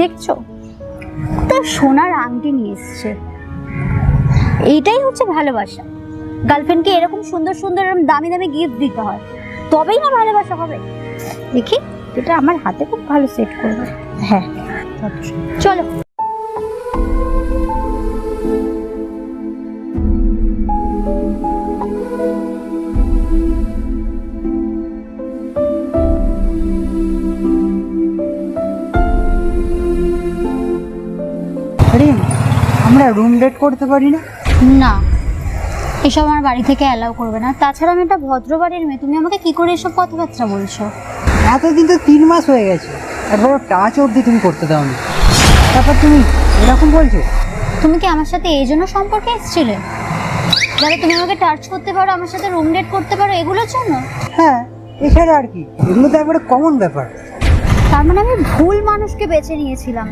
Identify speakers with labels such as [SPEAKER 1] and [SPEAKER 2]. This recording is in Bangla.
[SPEAKER 1] দেখছো, তো সোনার আংটি নিয়ে এসছে। এইটাই হচ্ছে ভালোবাসা। গার্লফ্রেন্ডকে এরকম সুন্দর সুন্দর এরকম দামি দামি গিফট দিতে হয়, তবেই না ভালোবাসা হবে। দেখি, এটা আমার হাতে খুব ভালো সেট করবে। হ্যাঁ, চলো।
[SPEAKER 2] আরে আমরা রুম ডেট করতে পারি না?
[SPEAKER 1] না, এসব আমার বাড়ি থেকে অ্যালাউ করবে না। তাছাড়া আমি একটা ভদ্র বাড়ির মেয়ে, তুমি আমাকে কি করে এসব কথাবার্তা বলছো?
[SPEAKER 2] এতদিন তো 3 মাস হয়ে গেছে, একবারও টাচ অবধি তুমি করতে দাওনি, তারপর তুমি এরকম বলছো?
[SPEAKER 1] তুমি কি আমার সাথে এই জন্য সম্পর্কে এসেছিলে, যাতে তুমি আমাকে টাচ করতে পারো, আমার সাথে রুম ডেট করতে পারো, এগুলোর জন্য?
[SPEAKER 2] হ্যাঁ, এছাড়া আর কি? এগুলো তো একবারে কমন ব্যাপার।
[SPEAKER 1] তার মানে আমি ভুল মানুষকে বেছে নিয়েছিলাম।